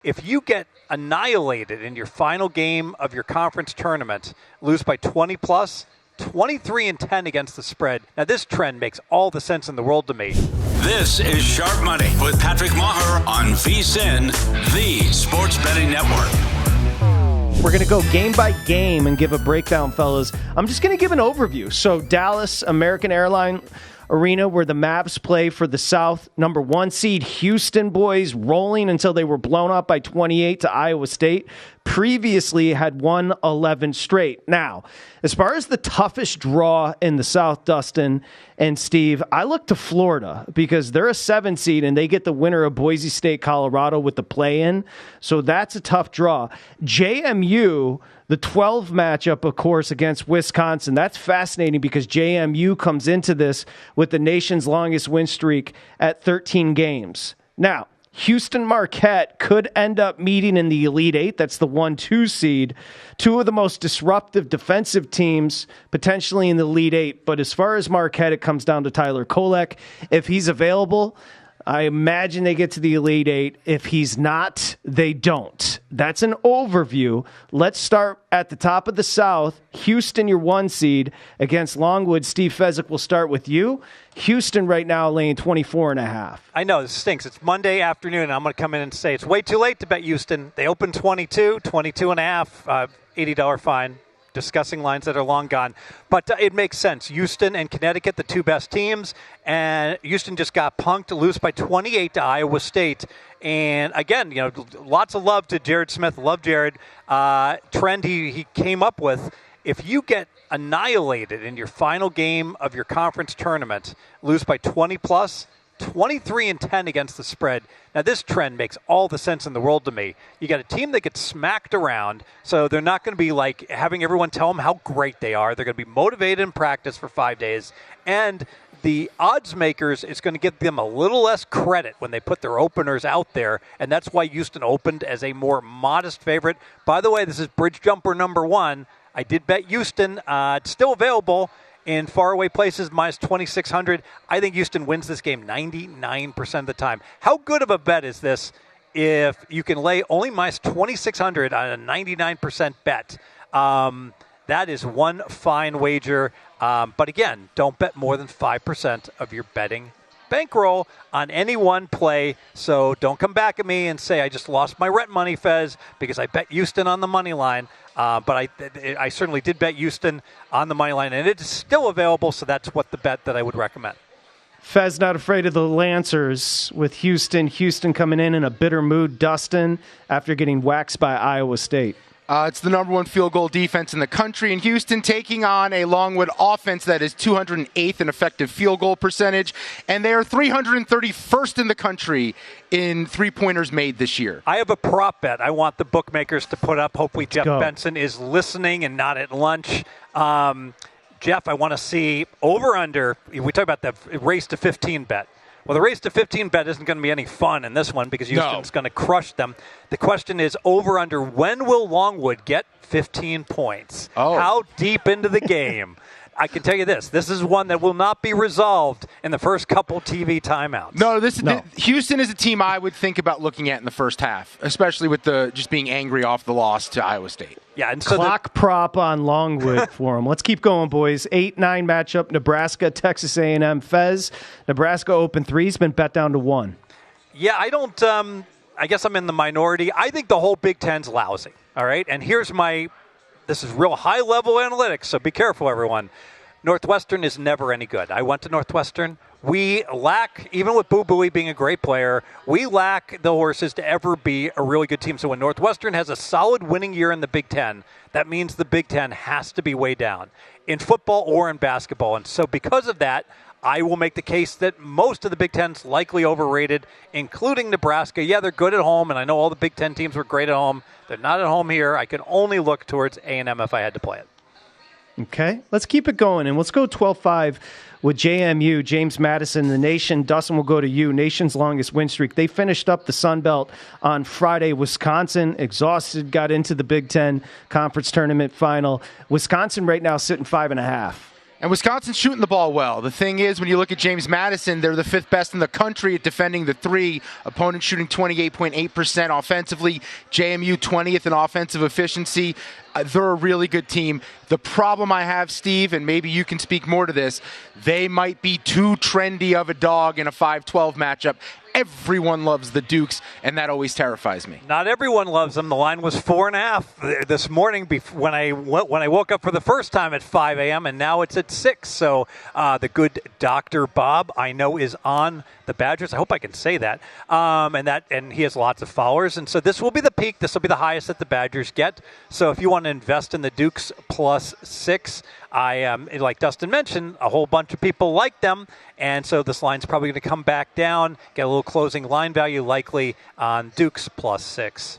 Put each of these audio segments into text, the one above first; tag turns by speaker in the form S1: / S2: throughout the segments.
S1: If you get annihilated in your final game of your conference tournament, lose by 20 plus, 23-10 against the spread. Now, this trend makes all the sense in the world to me.
S2: This is Sharp Money with Patrick Meagher on VSiN, the sports betting network.
S3: We're going to go game by game and give a breakdown, fellas. I'm just going to give an overview. So, Dallas, American Airlines Arena, where the Mavs play for the South. Number 1 seed, Houston boys, rolling until they were blown up by 28 to Iowa State. Previously had won 11 straight. Now, as far as the toughest draw in the South, Dustin and Steve, I look to Florida because they're a 7 seed and they get the winner of Boise State, Colorado with the play-in. So that's a tough draw. JMU, the 12 matchup, of course, against Wisconsin. That's fascinating because JMU comes into this with the nation's longest win streak at 13 games. Now, Houston Marquette could end up meeting in the Elite Eight. That's the 1-2 seed. Two of the most disruptive defensive teams potentially in the Elite Eight. But as far as Marquette, it comes down to Tyler Kolek. If he's available, I imagine they get to the Elite Eight. If he's not, they don't. That's an overview. Let's start at the top of the South. Houston, your 1 seed against Longwood. Steve Fezzik, will start with you. Houston right now laying 24.5.
S1: I know, this stinks. It's Monday afternoon, and I'm going to come in and say it's way too late to bet Houston. They opened 22.5, $80 fine. Discussing lines that are long gone. But it makes sense. Houston and Connecticut, the two best teams. And Houston just got punked to lose by 28 to Iowa State. And again, lots of love to Jared Smith. Love Jared. Trend he came up with. If you get annihilated in your final game of your conference tournament, lose by 20 plus, 23-10 against the spread. Now, this trend makes all the sense in the world to me. You got a team that gets smacked around, so they're not going to be like having everyone tell them how great they are. They're going to be motivated in practice for 5 days. And the odds makers, it's going to give them a little less credit when they put their openers out there, and that's why Houston opened as a more modest favorite. By the way, this is Bridge Jumper number 1. I did bet Houston. It's still available in faraway places, minus 2,600. I think Houston wins this game 99% of the time. How good of a bet is this if you can lay only minus 2,600 on a 99% bet? That is one fine wager. But again, don't bet more than 5% of your betting bankroll on any one play. So don't come back at me and say I just lost my rent money, Fez, because I bet Houston on the money line. But I certainly did bet Houston on the money line, and it is still available, so that's what the bet that I would recommend.
S3: Fez not afraid of the Lancers with Houston. Houston coming in a bitter mood. Dustin, after getting waxed by Iowa State.
S4: It's the number 1 field goal defense in the country. And Houston taking on a Longwood offense that is 208th in effective field goal percentage. And they are 331st in the country in three-pointers made this year.
S1: I have a prop bet I want the bookmakers to put up. Hopefully Jeff Benson is listening and not at lunch. Jeff, I want to see over-under. We talk about the race to 15 bet. Well, the race to 15 bet isn't going to be any fun in this one because Houston's going to crush them. The question is over-under. When will Longwood get 15 points? How deep into the game? I can tell you this is one that will not be resolved in the first couple TV timeouts.
S4: Houston is a team I would think about looking at in the first half, especially with the just being angry off the loss to Iowa State.
S1: Yeah, and so
S3: clock prop on Longwood for them. Let's keep going, boys. 8-9 matchup, Nebraska, Texas A&M, Fez. Nebraska open 3's been bet down to 1.
S1: Yeah, I don't. I guess I'm in the minority. I think the whole Big Ten's lousy. All right, and here's this is real high-level analytics, so be careful, everyone. Northwestern is never any good. I went to Northwestern. We lack, even with Boo Buie being a great player, we lack the horses to ever be a really good team. So when Northwestern has a solid winning year in the Big Ten, that means the Big Ten has to be way down in football or in basketball. And so because of that, I will make the case that most of the Big Ten's likely overrated, including Nebraska. Yeah, they're good at home, and I know all the Big Ten teams were great at home. They're not at home here. I can only look towards A&M if I had to play it.
S3: Okay, let's keep it going, and let's go 12-5 with JMU, James Madison, the Nation. Dustin, will go to you. Nation's longest win streak. They finished up the Sun Belt on Friday. Wisconsin, exhausted, got into the Big Ten Conference Tournament final. Wisconsin right now sitting 5.5.
S4: And Wisconsin's shooting the ball well. The thing is, when you look at James Madison, they're the 5th best in the country at defending the 3. Opponents shooting 28.8% offensively. JMU 20th in offensive efficiency. They're a really good team. The problem I have, Steve, and maybe you can speak more to this, they might be too trendy of a dog in a 5-12 matchup. Everyone loves the Dukes, and that always terrifies me.
S1: Not everyone loves them. The line was 4.5 this morning when I woke up for the first time at 5 a.m., and now it's at 6. So the good Dr. Bob, I know, is on the Badgers. I hope I can say that. And he has lots of followers. And so this will be the peak. This will be the highest that the Badgers get. So if you want to invest in the Dukes +6, like Dustin mentioned, a whole bunch of people like them, and so this line's probably going to come back down, get a little closing line value likely on Dukes +6.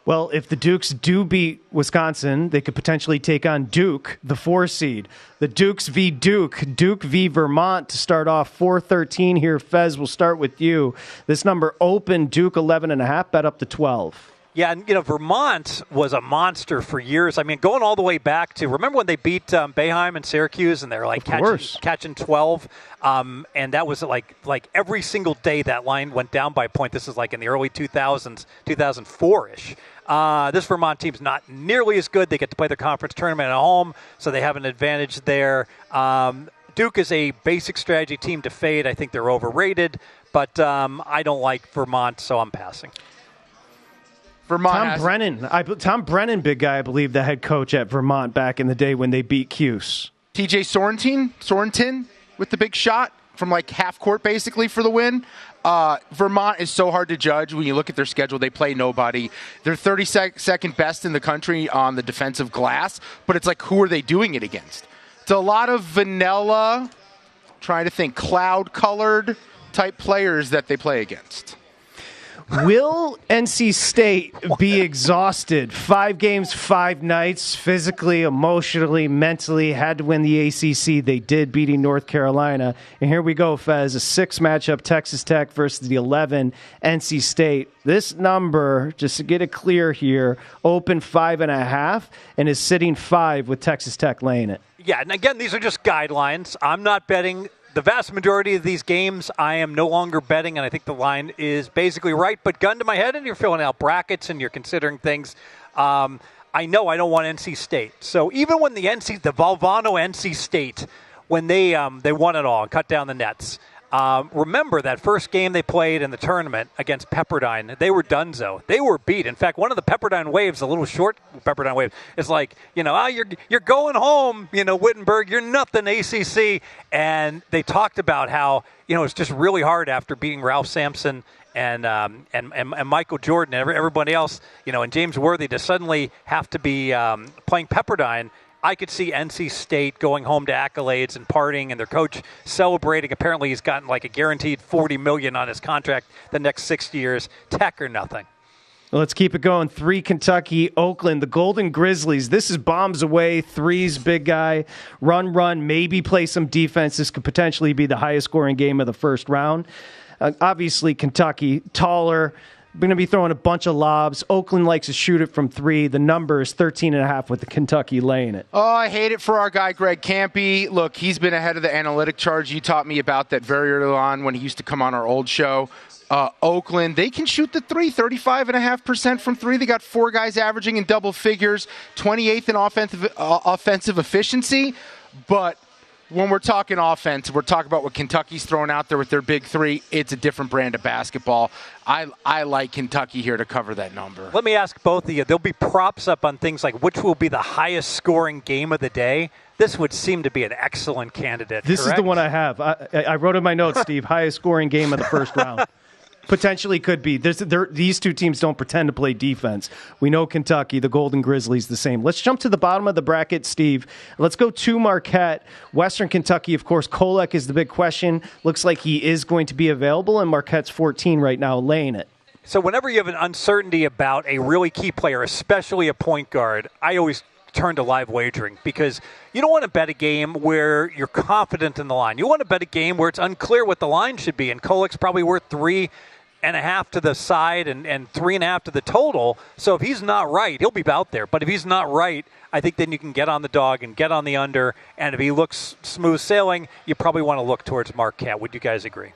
S3: Well, if the Dukes do beat Wisconsin, they could potentially take on Duke, the 4 seed. The Dukes v. Duke, Duke v. Vermont to start off 4-13 here. Fez, we'll start with you. This number open, Duke 11.5, bet up to 12.
S1: Yeah, and, Vermont was a monster for years. I mean, going all the way back to, remember when they beat Boeheim and Syracuse, and they're like catching 12? And that was like every single day that line went down by a point. This is like in the early 2000s, 2004-ish. This Vermont team's not nearly as good. They get to play their conference tournament at home, so they have an advantage there. Duke is a basic strategy team to fade. I think they're overrated, but I don't like Vermont, so I'm passing.
S3: Tom Brennan, big guy, I believe, the head coach at Vermont back in the day when they beat Cuse.
S4: TJ Sorensen with the big shot from like half court basically for the win. Vermont is so hard to judge when you look at their schedule. They play nobody. They're 32nd best in the country on the defensive glass, but it's like, who are they doing it against? It's a lot of vanilla, trying to think, cloud-colored type players that they play against.
S3: Will NC State be exhausted? 5 games, 5 nights, physically, emotionally, mentally, had to win the ACC. They did, beating North Carolina. And here we go, Fez, a 6 matchup, Texas Tech versus the 11, NC State. This number, just to get it clear here, open 5.5 and is sitting 5 with Texas Tech laying it.
S1: Yeah, and again, these are just guidelines. I'm not betting. The vast majority of these games, I am no longer betting, and I think the line is basically right. But gun to my head, and you're filling out brackets and you're considering things. I know I don't want NC State. So even when the Valvano NC State, when they won it all and cut down the nets, remember that first game they played in the tournament against Pepperdine, they were donezo. They were beat. In fact, one of the Pepperdine waves, a little short Pepperdine wave, is like, you're going home, Wittenberg, you're nothing ACC. And they talked about how, it's just really hard after beating Ralph Sampson and Michael Jordan and everybody else, and James Worthy to suddenly have to be playing Pepperdine. I could see NC State going home to accolades and partying, and their coach celebrating. Apparently, he's gotten like a guaranteed $40 million on his contract the next 6 years. Tech or nothing.
S3: Let's keep it going. 3 Kentucky, Oakland, the Golden Grizzlies. This is bombs away. 3's big guy. Run, maybe play some defense. This could potentially be the highest scoring game of the first round. Obviously, Kentucky, taller. Going to be throwing a bunch of lobs. Oakland likes to shoot it from 3. The number is 13.5 with the Kentucky laying it.
S4: Oh, I hate it for our guy, Greg Campy. Look, he's been ahead of the analytic charge. You taught me about that very early on when he used to come on our old show. Oakland, they can shoot the 3, 35.5% from 3. They got 4 guys averaging in double figures, 28th in offensive efficiency. But when we're talking offense, we're talking about what Kentucky's throwing out there with their big 3. It's a different brand of basketball. I like Kentucky here to cover that number.
S1: Let me ask both of you. There'll be props up on things like which will be the highest scoring game of the day. This would seem to be an excellent candidate.
S3: This
S1: correct?
S3: Is the one I have. I wrote in my notes, Steve, highest scoring game of the first round. Potentially could be. These 2 teams don't pretend to play defense. We know Kentucky, the Golden Grizzlies, the same. Let's jump to the bottom of the bracket, Steve. Let's go to Marquette. Western Kentucky, of course, Kolek is the big question. Looks like he is going to be available, and Marquette's 14 right now, laying it.
S1: So whenever you have an uncertainty about a really key player, especially a point guard, I always turn to live wagering because you don't want to bet a game where you're confident in the line. You want to bet a game where it's unclear what the line should be, and Kolek's probably worth 3. 3.5 to the side and 3.5 to the total. So if he's not right, he'll be out there. But if he's not right, I think then you can get on the dog and get on the under. And if he looks smooth sailing, you probably want to look towards Marquette. Would you guys agree?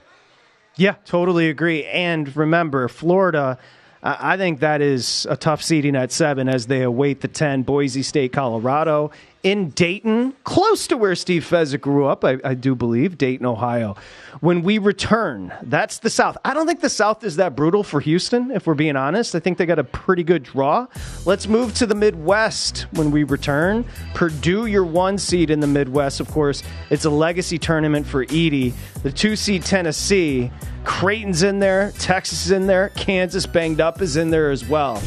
S3: Yeah, totally agree. And remember, Florida, I think that is a tough seeding at 7 as they await the 10, Boise State, Colorado. In Dayton, close to where Steve Fezzik grew up, I do believe, Dayton, Ohio. When we return, that's the South. I don't think the South is that brutal for Houston, if we're being honest. I think they got a pretty good draw. Let's move to the Midwest when we return. Purdue, your 1 seed in the Midwest, of course. It's a legacy tournament for Edey. The 2 seed Tennessee. Creighton's in there. Texas is in there. Kansas banged up is in there as well.